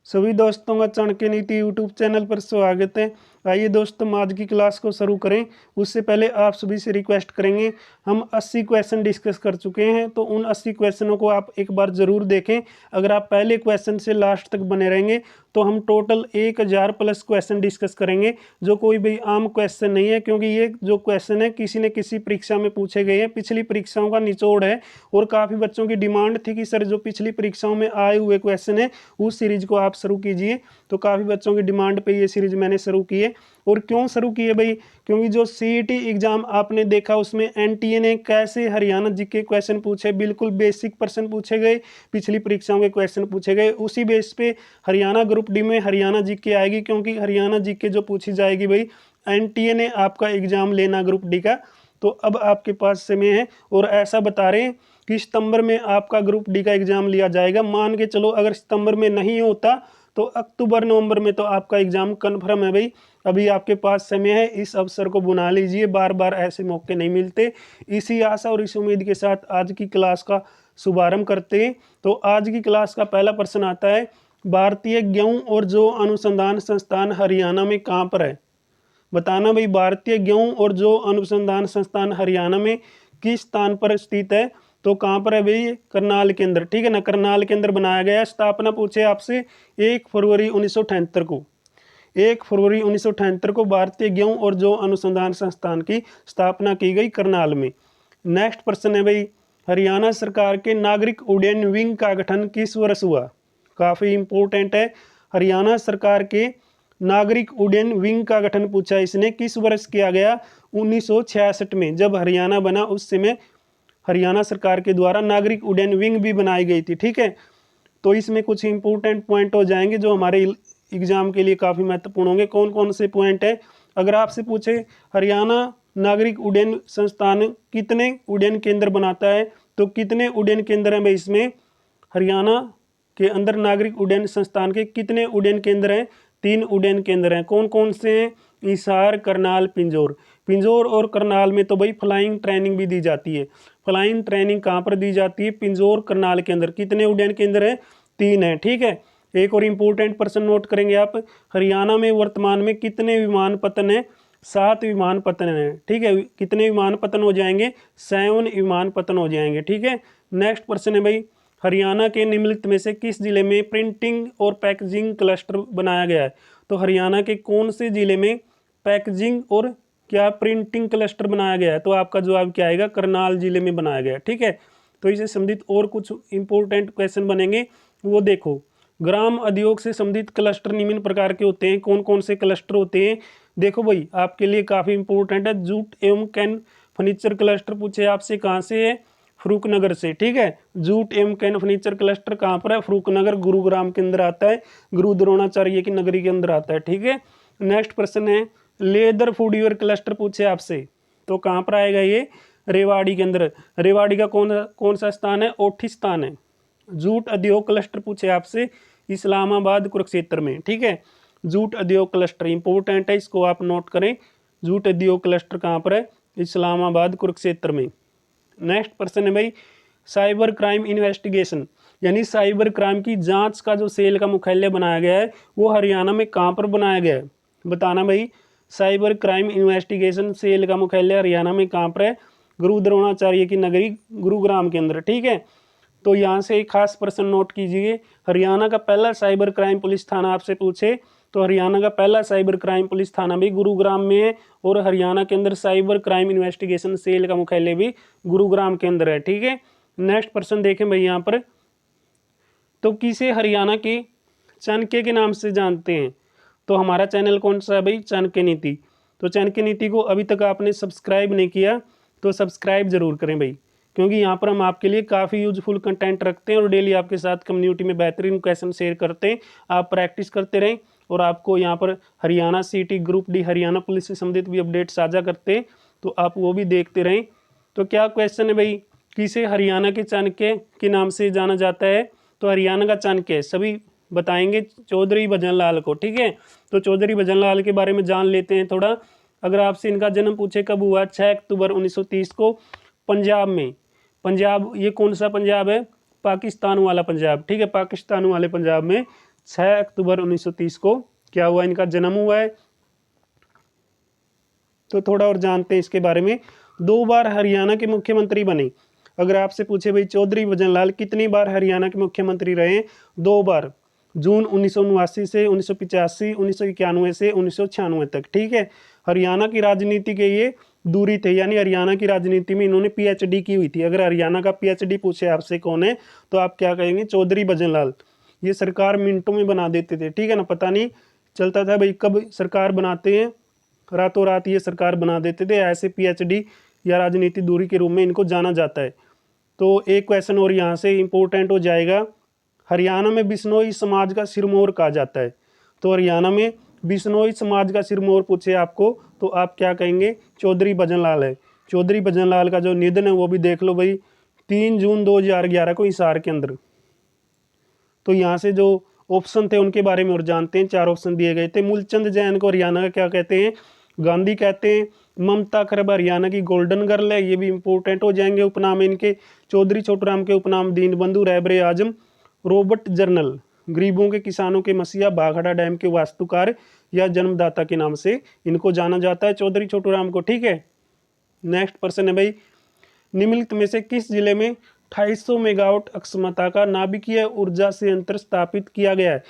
सभी दोस्तों का चाणक्य नीति यूट्यूब चैनल पर स्वागत है। आइए दोस्तों, हम आज की क्लास को शुरू करें। उससे पहले आप सभी से रिक्वेस्ट करेंगे, हम 80 क्वेश्चन डिस्कस कर चुके हैं, तो उन 80 क्वेश्चनों को आप एक बार ज़रूर देखें। अगर आप पहले क्वेश्चन से लास्ट तक बने रहेंगे तो हम टोटल 1000 प्लस क्वेश्चन डिस्कस करेंगे, जो कोई भी आम क्वेश्चन नहीं है, क्योंकि ये जो क्वेश्चन है किसी न किसी परीक्षा में पूछे गए हैं, पिछली परीक्षाओं का निचोड़ है। और काफ़ी बच्चों की डिमांड थी कि सर जो पिछली परीक्षाओं में आए हुए क्वेश्चन है उस सीरीज को आप शुरू कीजिए, तो काफ़ी बच्चों की डिमांड पे ये सीरीज मैंने शुरू की है। और क्यों शुरू की है भाई? क्योंकि जो सीईटी एग्जाम आपने देखा उसमें एनटीए ने कैसे हरियाणा जीके क्वेश्चन पूछे, बिल्कुल बेसिक प्रश्न पूछे गए, पिछली परीक्षाओं के क्वेश्चन पूछे गए। उसी बेस पे हरियाणा ग्रुप डी में हरियाणा जीके आएगी, क्योंकि हरियाणा जीके जो पूछी जाएगी भाई, एनटीए ने आपका एग्जाम लेना ग्रुप डी का, तो अब आपके पास समय है। और ऐसा बता रहे हैं कि सितंबर में आपका ग्रुप डी का एग्जाम लिया जाएगा। मान के चलो अगर सितंबर में नहीं होता तो अक्टूबर नवंबर में तो आपका एग्जाम कन्फर्म है भाई। अभी आपके पास समय है, इस अवसर को बुना लीजिए, बार बार ऐसे मौके नहीं मिलते। इसी आशा और इस उम्मीद के साथ आज की क्लास का शुभारंभ करते हैं। तो आज की क्लास का पहला प्रश्न आता है, भारतीय गेहूं और जौ अनुसंधान संस्थान हरियाणा में कहाँ पर है? बताना भाई, भारतीय गेहूं और जौ अनुसंधान संस्थान हरियाणा में किस स्थान पर स्थित है? तो कहाँ पर है भाई? करनाल के अंदर, ठीक है ना, करनाल के अंदर बनाया गया। स्थापना पूछे आपसे 1 फरवरी 1978 को। 1 फरवरी 1978 को भारतीय गेहूं और जौ अनुसंधान संस्थान की स्थापना की गई करनाल में। नेक्स्ट प्रश्न है भाई, हरियाणा सरकार के नागरिक उड्डयन विंग का गठन किस वर्ष हुआ? काफ़ी इंपॉर्टेंट है। हरियाणा सरकार के नागरिक उड्डयन विंग का गठन पूछा इसने, किस वर्ष किया गया? 1966 में, जब हरियाणा बना उस समय हरियाणा सरकार के द्वारा नागरिक उड्डयन विंग भी बनाई गई थी, ठीक है। तो इसमें कुछ इंपॉर्टेंट पॉइंट हो जाएंगे जो हमारे एग्जाम के लिए काफ़ी महत्वपूर्ण होंगे। कौन कौन से पॉइंट है? अगर आपसे पूछे हरियाणा नागरिक उड्डयन संस्थान कितने उड्डयन केंद्र बनाता है, तो कितने उड्डयन केंद्र हैं भाई इसमें? हरियाणा के अंदर नागरिक उड्डयन संस्थान के कितने उड्डयन केंद्र हैं? 3 उड्डयन केंद्र हैं। कौन कौन से हैं? हिसार, करनाल, पिंजौर। पिंजौर और करनाल में तो भाई फ्लाइंग ट्रेनिंग भी दी जाती है। फ्लाइंग ट्रेनिंग कहाँ पर दी जाती है? पिंजौर, करनाल के अंदर। कितने उड्डयन केंद्र हैं? 3 हैं, ठीक है। एक और इम्पोर्टेंट प्रश्न नोट करेंगे आप, हरियाणा में वर्तमान में कितने विमान पतन है? 7 विमान पतन है, ठीक है। कितने विमान पतन हो जाएंगे? 7 विमान पतन हो जाएंगे, ठीक है। नेक्स्ट प्रश्न है भाई, हरियाणा के निम्नलिखित में से किस जिले में प्रिंटिंग और पैकेजिंग क्लस्टर बनाया गया है? तो हरियाणा के कौन से जिले में पैकेजिंग और क्या प्रिंटिंग क्लस्टर बनाया गया है? तो आपका जवाब क्या आएगा? करनाल जिले में बनाया गया है, ठीक है। तो इससे संबंधित और कुछ इंपॉर्टेंट क्वेश्चन बनेंगे, वो देखो। ग्राम उद्योग से संबंधित क्लस्टर निम्न प्रकार के होते हैं। कौन कौन से क्लस्टर होते हैं? देखो भाई, आपके लिए काफ़ी इंपॉर्टेंट है। जूट एवं कैन फर्नीचर क्लस्टर पूछे आपसे, कहाँ से है? फरूखनगर से, ठीक है। जूट एवं कैन फर्नीचर क्लस्टर कहाँ पर है? फरूखनगर, गुरुग्राम के अंदर आता है, गुरु द्रोणाचार्य की नगरी के अंदर आता है, ठीक है। नेक्स्ट प्रश्न है, लेदर फूडवेयर क्लस्टर पूछे आपसे, तो कहाँ पर आएगा ये? रेवाड़ी के अंदर। रेवाड़ी का कौन सा स्थान है? ओठी स्थान है। जूट उद्योग क्लस्टर पूछे आपसे, इस्लामाबाद, कुरुक्षेत्र में, ठीक है। जूट उद्योग क्लस्टर इंपॉर्टेंट है, इसको आप नोट करें। जूट उद्योग क्लस्टर कहाँ पर है? इस्लामाबाद, कुरुक्षेत्र में। नेक्स्ट प्रश्न है भाई, साइबर क्राइम इन्वेस्टिगेशन यानी साइबर क्राइम की जांच का जो सेल का मुख्यालय बनाया गया है वो हरियाणा में कहाँ पर बनाया गया है? बताना भाई, साइबर क्राइम इन्वेस्टिगेशन सेल का मुख्यालय हरियाणा में कहाँ पर है? गुरु द्रोणाचार्य की नगरी, गुरुग्राम के अंदर, ठीक है। तो यहाँ से एक खास प्रश्न नोट कीजिए, हरियाणा का पहला साइबर क्राइम पुलिस थाना आपसे पूछे तो हरियाणा का पहला साइबर क्राइम पुलिस थाना भी गुरुग्राम में है, और हरियाणा के अंदर साइबर क्राइम इन्वेस्टिगेशन सेल का मुख्यालय भी गुरुग्राम के अंदर है, ठीक है। नेक्स्ट प्रश्न देखें भाई यहाँ पर, तो किसे हरियाणा के चाणक्य के नाम से जानते हैं? तो हमारा चैनल कौन सा है भाई? चाणक्य नीति। तो चाणक्य नीति को अभी तक आपने सब्सक्राइब नहीं किया तो सब्सक्राइब जरूर करें भाई, क्योंकि यहाँ पर हम आपके लिए काफ़ी यूजफुल कंटेंट रखते हैं और डेली आपके साथ कम्युनिटी में बेहतरीन क्वेश्चन शेयर करते हैं। आप प्रैक्टिस करते रहें और आपको यहाँ पर हरियाणा सीटी, ग्रुप डी, हरियाणा पुलिस से संबंधित भी अपडेट साझा करते हैं, तो आप वो भी देखते रहें। तो क्या क्वेश्चन है भाई, किसे हरियाणा के चाणक्य के नाम से जाना जाता है? तो हरियाणा का चाणक्य सभी बताएंगे चौधरी भजनलाल को, ठीक है। तो चौधरी भजनलाल के बारे में जान लेते हैं थोड़ा। अगर आपसे इनका जन्म पूछे कब हुआ? 6 अक्टूबर 1930 को पंजाब में। पंजाब ये कौन सा पंजाब है? पाकिस्तान वाला पंजाब, ठीक है। पाकिस्तान वाले पंजाब में 6 अक्टूबर 1930 को क्या हुआ, इनका जन्म हुआ है। तो थोड़ा और जानते हैं इसके बारे में। 2 बार हरियाणा के मुख्यमंत्री बने। अगर आपसे पूछे भाई चौधरी भजनलाल कितनी बार हरियाणा के मुख्यमंत्री रहे, 2 बार, जून 1979 से 1985, 1991 से 1996 तक। ठीक है, हरियाणा की राजनीति के ये दूरी थे, यानी हरियाणा की राजनीति में इन्होंने पीएचडी की हुई थी। अगर हरियाणा का पीएचडी पूछे आपसे कौन है, तो आप क्या कहेंगे, चौधरी भजनलाल। ये सरकार मिनटों में बना देते थे, ठीक है ना, पता नहीं चलता था भाई कब सरकार बनाते हैं, रातों रात ये सरकार बना देते थे। ऐसे पीएचडी या राजनीति दूरी के रूप में इनको जाना जाता है। तो एक क्वेश्चन और यहाँ से इंपॉर्टेंट हो जाएगा, हरियाणा में बिश्नोई समाज का सिरमौर कहा जाता है। तो हरियाणा में बिश्नोई समाज का सिरमौर पूछे आपको, तो आप क्या कहेंगे, चौधरी भजनलाल है। चौधरी भजनलाल का जो निधन है वो भी देख लो भाई, 3 जून 2011 को हिसार के अंदर। तो यहाँ से जो ऑप्शन थे उनके बारे में और जानते हैं। 4 ऑप्शन दिए गए थे। मूलचंद जैन को हरियाणा का क्या कहते हैं, गांधी कहते हैं। ममता खरब हरियाणा की गोल्डन गर्ल है, ये भी इंपॉर्टेंट हो जाएंगे उपनाम इनके। चौधरी छोटूराम के उपनाम दीनबंधु, रहबरे आजम। रॉबर्ट जर्नल गरीबों के किसानों के मसीहा, भाखड़ा डैम के वास्तुकार या जन्मदाता के नाम से इनको जाना जाता है, चौधरी छोटूराम को। ठीक है, नेक्स्ट प्रश्न है भाई, निम्नलिखित में से किस जिले में 250 मेगावाट अक्षमता का नाभिकीय ऊर्जा संयंत्र स्थापित किया गया है।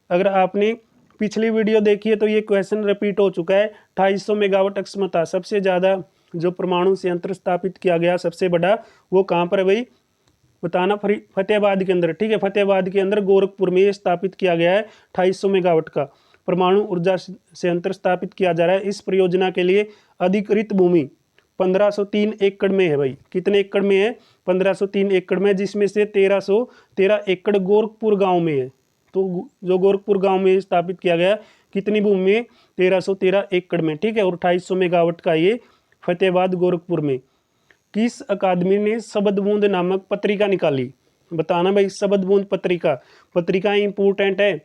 अगर आपने पिछली वीडियो देखी है तो ये क्वेश्चन रिपीट हो चुका है। 250 मेगावाट अक्षमता, सबसे ज़्यादा जो परमाणु संयंत्र स्थापित किया गया सबसे बड़ा, वो कहाँ पर है भाई, बताना। फतेहाबाद के अंदर। ठीक है, फतेहाबाद के अंदर गोरखपुर में ये स्थापित किया गया है। 250 मेगावाट का परमाणु ऊर्जा संयंत्र स्थापित किया जा रहा है। इस परियोजना के लिए अधिकृत भूमि 1503 एकड़ में है भाई। कितने एकड़ में है, 1503 एकड़ में, जिसमें से 1313 एकड़ गोरखपुर गांव में है। तो जो गोरखपुर गांव में स्थापित किया गया, कितनी भूमि में, 1313 एकड़ में। ठीक है, और 250 मेगावाट का ये फतेहाबाद गोरखपुर में। किस अकादमी ने शबद बूंद नामक पत्रिका निकाली, बताना भाई। शबद बूंद पत्रिका, पत्रिका इंपोर्टेंट है,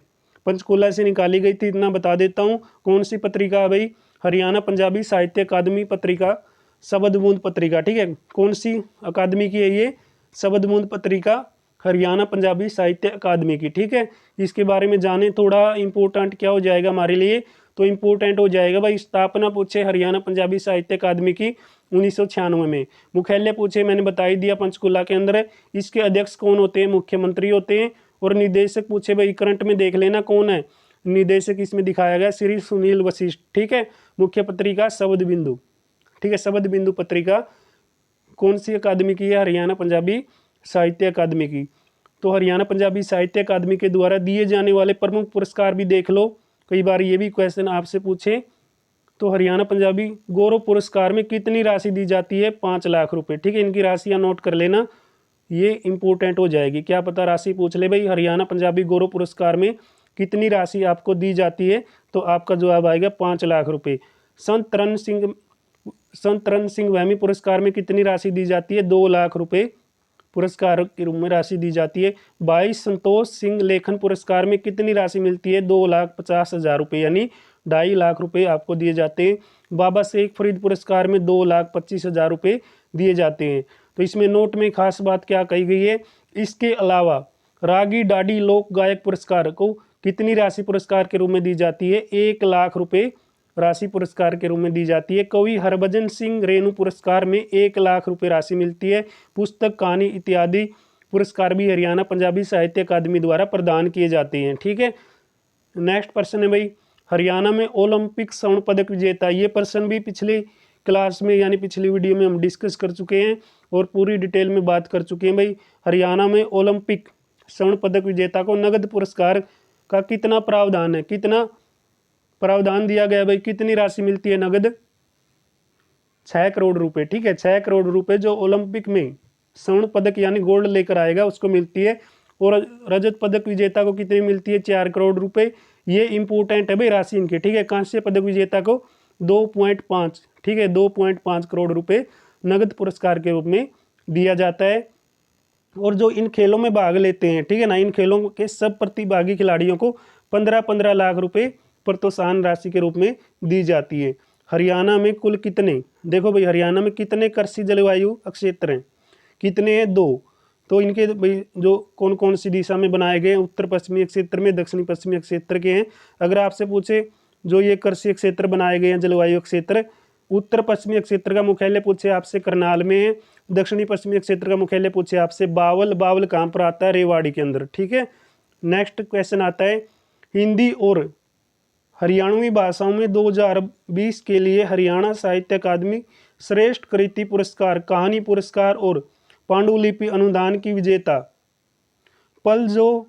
पंचकुला से निकाली गई थी, इतना बता देता हूँ। कौन सी पत्रिका है भाई, हरियाणा पंजाबी साहित्य अकादमी पत्रिका, शबद बूंद पत्रिका। ठीक है, कौन सी अकादमी की है ये, शबद बूंद पत्रिका, हरियाणा पंजाबी साहित्य अकादमी की। ठीक है, इसके बारे में जाने, थोड़ा इंपॉर्टेंट क्या हो जाएगा हमारे लिए, तो इंपॉर्टेंट हो जाएगा भाई। स्थापना पूछे हरियाणा पंजाबी साहित्य अकादमी की 1996 में। मुख्यालय पूछे, मैंने बता ही दिया, पंचकुला के अंदर है। इसके अध्यक्ष कौन होते हैं, मुख्यमंत्री होते हैं। और निदेशक पूछे भाई, करंट में देख लेना कौन है निदेशक, इसमें दिखाया गया श्री सुनील वशिष्ठ। ठीक है, मुख्य पत्रिका शबद बिंदु। ठीक है, शबद बिंदु पत्रिका कौन सी अकादमी की है, हरियाणा पंजाबी साहित्य अकादमी की। तो हरियाणा पंजाबी साहित्य अकादमी के द्वारा दिए जाने वाले प्रमुख पुरस्कार भी देख लो, कई बार ये भी क्वेश्चन आपसे पूछे। तो हरियाणा पंजाबी गौरव पुरस्कार में कितनी राशि दी जाती है, 5 लाख रुपए। ठीक है, इनकी राशियाँ नोट कर लेना, ये इंपॉर्टेंट हो जाएगी। क्या पता राशि पूछ ले भाई, हरियाणा पंजाबी गौरव पुरस्कार में कितनी राशि आपको दी जाती है, तो आपका जवाब आएगा 5 लाख रुपए। संत रण सिंह वहमी पुरस्कार में कितनी राशि दी जाती है, 2 लाख रुपए पुरस्कार के रूप में राशि दी जाती है। भाई संतोष सिंह लेखन पुरस्कार में कितनी राशि मिलती है, 2,50,000 रुपये, यानी 2.5 लाख रुपए आपको दिए जाते हैं। बाबा शेख फरीद पुरस्कार में 2,25,000 रुपये दिए जाते हैं। तो इसमें नोट में खास बात क्या कही गई है, इसके अलावा रागी डाडी लोक गायक पुरस्कार को कितनी राशि पुरस्कार के रूप में दी जाती है, 1 लाख रुपए राशि पुरस्कार के रूप में दी जाती है। कवि हरभजन सिंह रेणु पुरस्कार में 1 लाख रुपए राशि मिलती है। पुस्तक, कहानी इत्यादि पुरस्कार भी हरियाणा पंजाबी साहित्य अकादमी द्वारा प्रदान किए जाते हैं। ठीक है, नेक्स्ट प्रश्न है भाई, हरियाणा में ओलंपिक स्वर्ण पदक विजेता। ये प्रश्न भी पिछली क्लास में यानी पिछली वीडियो में हम डिस्कस कर चुके हैं और पूरी डिटेल में बात कर चुके हैं भाई। हरियाणा में ओलंपिक स्वर्ण पदक विजेता को नगद पुरस्कार का कितना प्रावधान है, कितना प्रावधान दिया गया भाई, कितनी राशि मिलती है नगद, 6 करोड़ रुपए। ठीक है, 6 करोड़ रुपए जो ओलंपिक में स्वर्ण पदक यानी गोल्ड लेकर आएगा उसको मिलती है। और रजत पदक विजेता को कितनी मिलती है, 4 करोड़ रुपए। ये इंपॉर्टेंट है भाई राशि इनकी। ठीक है, कांस्य पदक विजेता को 2.5, ठीक है, 2.5 करोड़ रुपए नगद पुरस्कार के रूप में दिया जाता है। और जो इन खेलों में भाग लेते हैं, ठीक है ना, इन खेलों के सब प्रतिभागी खिलाड़ियों को 15-15 लाख रुपए प्रोत्साहन राशि के रूप में दी जाती है। हरियाणा में कुल कितने, देखो भाई हरियाणा में कितने कृषि जलवायु क्षेत्र हैं, कितने हैं, 2। तो इनके भाई जो कौन कौन सी दिशा में बनाए गए हैं, उत्तर पश्चिमी क्षेत्र में, दक्षिणी पश्चिमी क्षेत्र के हैं। अगर आपसे पूछे जो ये कृषि क्षेत्र बनाए गए हैं, जलवायु क्षेत्र, उत्तर पश्चिमी क्षेत्र का मुख्यालय पूछे आपसे करनाल में है, दक्षिणी पश्चिमी क्षेत्र का मुख्यालय पूछे आपसे बावल, बावल कहाँ पर आता है, रेवाड़ी के अंदर, ठीक है। नेक्स्ट क्वेश्चन आता है, हिंदी और हरियाणवी भाषाओं में 2020 के लिए हरियाणा साहित्य अकादमी श्रेष्ठ कृति पुरस्कार, कहानी पुरस्कार और पांडुलिपि अनुदान की विजेता पल जो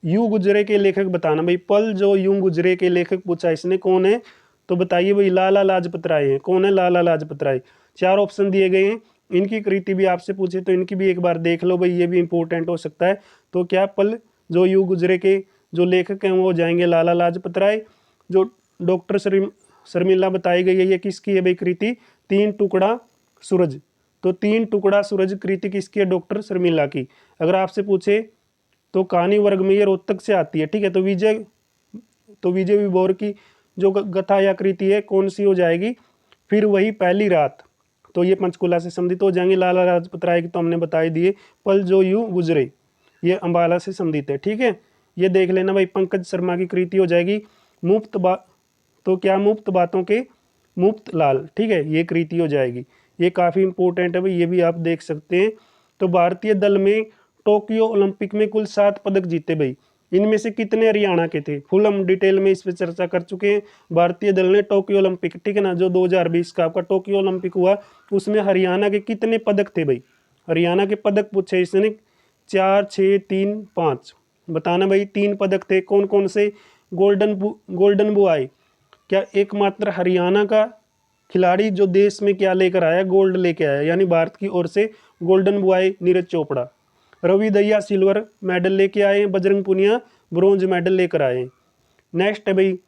यूं गुजरे के लेखक बताना। भाई पल जो यूं गुजरे के लेखक पूछा इसने, कौन है, तो बताइए भाई लाला लाजपत राय है। कौन है, लाला लाजपत राय। 4 ऑप्शन दिए गए हैं, इनकी कृति भी आपसे पूछे तो इनकी भी एक बार देख लो भाई, ये भी इंपॉर्टेंट हो सकता है। तो क्या पल जो यूं गुजरे के जो लेखक हैं वो हो जाएंगे लाला लाजपत राय। जो डॉक्टर शर्मिला बताई गई है, ये किसकी है भाई कृति, 3 टुकड़ा सूरज। तो 3 टुकड़ा सूरज कृति किसकी है, डॉक्टर शर्मिला की। अगर आपसे पूछे तो कहानी वर्ग में ये रोहतक से आती है, ठीक है। तो विजय विभोर की जो कथा या कृति है कौन सी हो जाएगी, फिर वही पहली रात। तो ये पंचकुला से संबंधित हो जाएंगे। लाला लाजपत राय की तो हमने बता ही दिए, पल जो यूं गुजरे ये अंबाला से संबंधित है, ठीक है। ये देख लेना भाई, पंकज शर्मा की कृति हो जाएगी तो क्या मुफ्त बातों के मुफ्त लाल, ठीक है, ये कृति हो जाएगी। ये काफ़ी इंपॉर्टेंट है भाई, ये भी आप देख सकते हैं। तो भारतीय दल में टोक्यो ओलंपिक में कुल 7 पदक जीते भाई, इनमें से कितने हरियाणा के थे, फुल हम डिटेल में इस पर चर्चा कर चुके हैं। भारतीय दल ने टोक्यो ओलंपिक, ठीक है ना, जो 2020 का आपका टोक्यो ओलंपिक हुआ, उसमें हरियाणा के कितने पदक थे भाई। हरियाणा के पदक पूछे इसने, 4, 6, 3, 5 बताना भाई। 3 पदक थे, कौन कौन से, गोल्डन बुआई, क्या एकमात्र हरियाणा का खिलाड़ी जो देश में क्या लेकर आया, गोल्ड लेके आया, यानी भारत की ओर से गोल्डन बुआई नीरज चोपड़ा। रवि दहिया सिल्वर मेडल लेके आए, बजरंग पुनिया ब्रोंज मेडल लेकर आए। नेक्स्ट है भाई,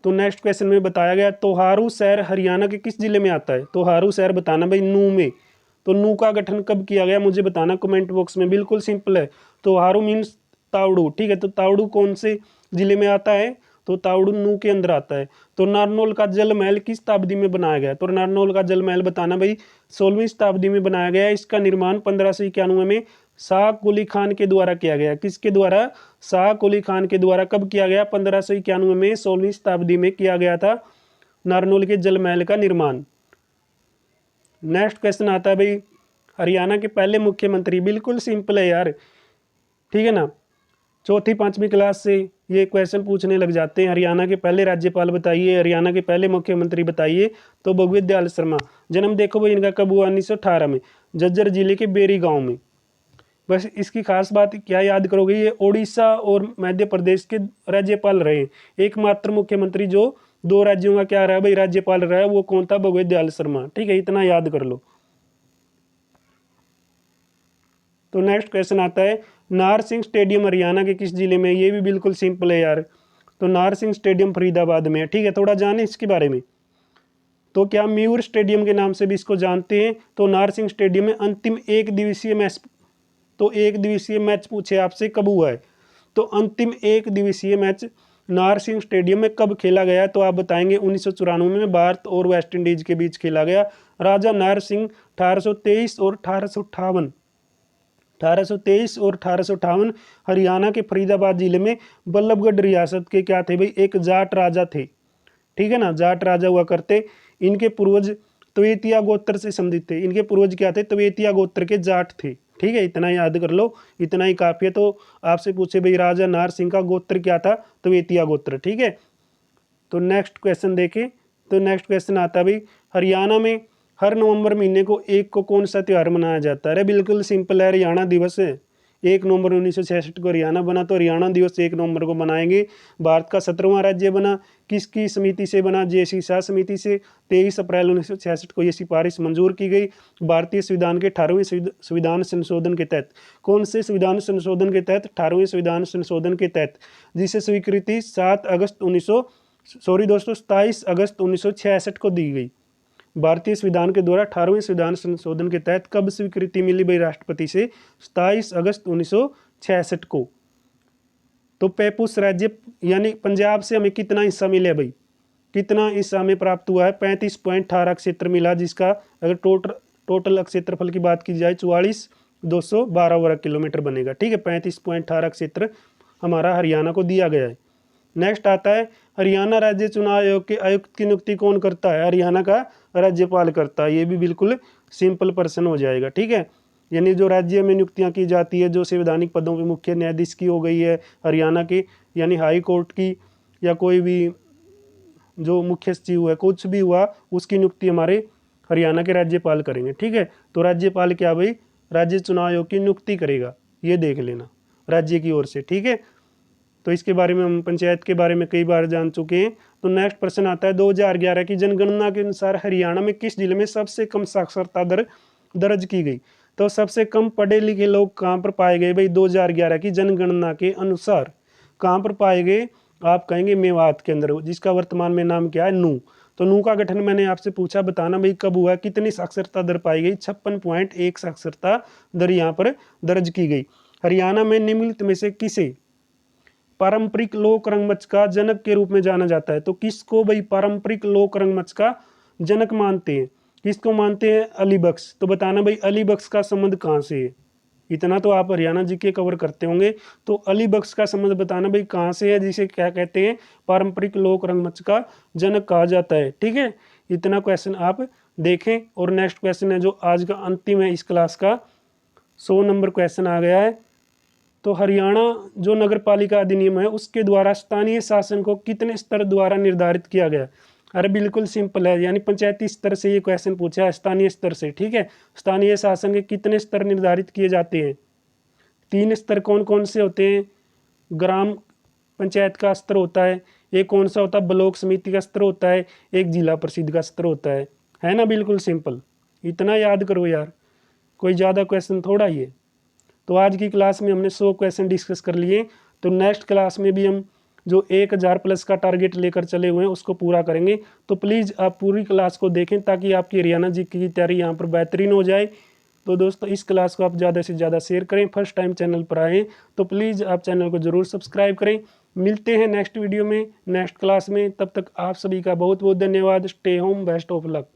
तो नेक्स्ट क्वेश्चन में बताया गया तोहारू शहर हरियाणा के किस जिले में आता है। तोहारू शहर बताना भाई, नू में। तो नू का गठन कब किया गया मुझे बताना कमेंट बॉक्स में, बिल्कुल सिंपल है। तोहारू मीन्स तावड़ू, ठीक है। तो तावड़ू कौन से जिले में आता है, तो तावड़ू नू के अंदर आता है। तो नारनौल का जल महल किस शताब्दी में बनाया गया, तो नारनौल का जल महल बताना भाई 16वीं शताब्दी में बनाया गया। इसका निर्माण 1591 में शाह कुली खान के द्वारा किया गया। किसके द्वारा, शाह कुली खान के द्वारा। कब किया गया, 1591 में, 16वीं शताब्दी में किया गया था नारनौल के जल महल का निर्माण। नेक्स्ट क्वेश्चन आता है भाई, हरियाणा के पहले मुख्यमंत्री, बिल्कुल सिंपल है यार, ठीक है ना। 4वीं 5वीं क्लास से ये क्वेश्चन पूछने लग जाते हैं। हरियाणा के पहले राज्यपाल बताइए, हरियाणा के पहले मुख्यमंत्री बताइए, तो भगवत दयाल शर्मा। जन्म देखो भाई इनका कब हुआ, 1918 में, झज्जर जिले के बेरी गांव में। बस इसकी खास बात क्या याद करोगे, ये ओडिशा और मध्य प्रदेश के राज्यपाल रहे। एकमात्र मुख्यमंत्री जो 2 राज्यों का क्या रहा भाई, राज्यपाल रहा है, वो कौन था, भगवत दयाल शर्मा, ठीक है, इतना याद कर लो। तो नेक्स्ट क्वेश्चन आता है, नाहर सिंह स्टेडियम हरियाणा के किस जिले में, ये भी बिल्कुल सिंपल है यार। तो नाहर सिंह स्टेडियम फरीदाबाद में है, ठीक है। थोड़ा जाने इसके बारे में, तो क्या म्यूर स्टेडियम के नाम से भी इसको जानते हैं। तो नाहर सिंह स्टेडियम में अंतिम 1 दिवसीय मैच, तो 1 दिवसीय मैच पूछे आपसे कब हुआ है, तो अंतिम 1 दिवसीय मैच नाहर सिंह स्टेडियम में कब खेला गया, तो आप बताएंगे 1994 में भारत और वेस्ट इंडीज के बीच खेला गया। राजा नाहर सिंह 1823 और 1858 और 1858 हरियाणा के फरीदाबाद जिले में बल्लभगढ़ रियासत के क्या थे भाई, एक जाट राजा थे, ठीक है ना, जाट राजा हुआ करते। इनके पूर्वज त्वेतिया गोत्र से संबंधित थे। इनके पूर्वज क्या थे, त्वेतिया गोत्र के जाट थे, ठीक है, इतना याद कर लो, इतना ही काफी है। तो आपसे पूछे भाई राजा नाहर सिंह का गोत्र क्या था, त्वेतिया गोत्र, ठीक है। तो नेक्स्ट क्वेश्चन देखें, तो नेक्स्ट क्वेश्चन आता है भाई, हरियाणा में हर नवंबर महीने को 1 को कौन सा त्यौहार मनाया जाता है। अरे बिल्कुल सिंपल है, हरियाणा दिवस है। 1 नवंबर 1966 को हरियाणा बना, तो हरियाणा दिवस 1 नवंबर को मनाएंगे। भारत का 17वां राज्य बना, किसकी समिति से बना, जे.सी. शाह समिति से। 23 अप्रैल 1966 को यह सिफारिश मंजूर की गई भारतीय संविधान के 18वें संविधान संशोधन के तहत। कौन से संविधान संशोधन के तहत, 18वें संविधान संशोधन के तहत, जिसे स्वीकृति 27 अगस्त 1966 को दी गई। भारतीय संविधान के द्वारा 18वें संविधान संशोधन के तहत कब स्वीकृति मिली भाई राष्ट्रपति से, 27 अगस्त 1966 को। तो पेपुस राज्य यानी पंजाब से हमें कितना हिस्सा मिला भाई, कितना हिस्सा हमें प्राप्त हुआ है, 35.18 क्षेत्र मिला, जिसका अगर टोटल क्षेत्रफल की बात की जाए 212 वर्ग किलोमीटर बनेगा। ठीक है, 35.18 क्षेत्र हमारा हरियाणा को दिया गया है। नेक्स्ट आता है हरियाणा राज्य चुनाव आयोग के आयुक्त की नियुक्ति कौन करता है? हरियाणा का राज्यपाल करता है। ये भी बिल्कुल सिंपल प्रश्न हो जाएगा। ठीक है, यानी जो राज्य में नियुक्तियां की जाती है, जो संवैधानिक पदों पे मुख्य न्यायाधीश की हो गई है हरियाणा की, यानी हाई कोर्ट की, या कोई भी जो मुख्य सचिव है, कुछ भी हुआ, उसकी नियुक्ति हमारे हरियाणा के राज्यपाल करेंगे। ठीक है, तो राज्यपाल क्या भाई? राज्य चुनाव आयोग की नियुक्ति करेगा, ये देख लेना राज्य की ओर से। ठीक है, तो इसके बारे में हम पंचायत के बारे में कई बार जान चुके हैं। तो नेक्स्ट प्रश्न आता है 2011 की जनगणना के अनुसार हरियाणा में किस जिले में सबसे कम साक्षरता दर दर्ज की गई? तो सबसे कम पढ़े लिखे लोग कहाँ पर पाए गए भाई? 2011 की जनगणना के अनुसार कहाँ पर पाए गए? आप कहेंगे मेवात के अंदर, जिसका वर्तमान में नाम क्या है? नू। तो नू का गठन मैंने आपसे पूछा, बताना भाई कब हुआ, कितनी साक्षरता दर पाई गई? 56.1 साक्षरता दर यहाँ पर दर्ज की गई। हरियाणा में निम्नलिखित में से किसे पारंपरिक लोक रंगमंच का जनक के रूप में जाना जाता है? तो किसको भाई पारंपरिक लोक रंगमंच का जनक मानते हैं? किसको मानते हैं? अली बख्श। तो बताना भाई अली बख्श का संबंध कहाँ से है? इतना तो आप हरियाणा जी के कवर करते होंगे, तो अली बख्श का संबंध बताना भाई कहाँ से है, जिसे क्या कहते हैं? पारंपरिक लोक रंगमंच का जनक कहा जाता है। ठीक है, इतना क्वेश्चन आप देखें। और नेक्स्ट क्वेश्चन है जो आज का अंतिम है इस क्लास का, 100 नंबर क्वेश्चन आ गया है। तो हरियाणा जो नगर पालिका अधिनियम है, उसके द्वारा स्थानीय शासन को कितने स्तर द्वारा निर्धारित किया गया? अरे बिल्कुल सिंपल है, यानी पंचायती स्तर से ये क्वेश्चन पूछा है, स्थानीय स्तर से। ठीक है, स्थानीय शासन के कितने स्तर निर्धारित किए जाते हैं? 3 स्तर कौन कौन से होते हैं? ग्राम पंचायत का स्तर होता है, एक कौन सा होता है? ब्लॉक समिति का स्तर होता है, एक जिला परिषद का स्तर होता है ना? बिल्कुल सिंपल, इतना याद करो यार, कोई ज़्यादा क्वेश्चन थोड़ा ही है। तो आज की क्लास में हमने 100 क्वेश्चन डिस्कस कर लिए। तो नेक्स्ट क्लास में भी हम जो 1000 प्लस का टारगेट लेकर चले हुए हैं उसको पूरा करेंगे। तो प्लीज़ आप पूरी क्लास को देखें ताकि आपकी हरियाणा जी की तैयारी यहाँ पर बेहतरीन हो जाए। तो दोस्तों इस क्लास को आप ज़्यादा से ज़्यादा शेयर करें। फर्स्ट टाइम चैनल पर आएँ तो प्लीज़ आप चैनल को ज़रूर सब्सक्राइब करें। मिलते हैं नेक्स्ट वीडियो में, नेक्स्ट क्लास में। तब तक आप सभी का बहुत बहुत धन्यवाद। Stay home, best of luck.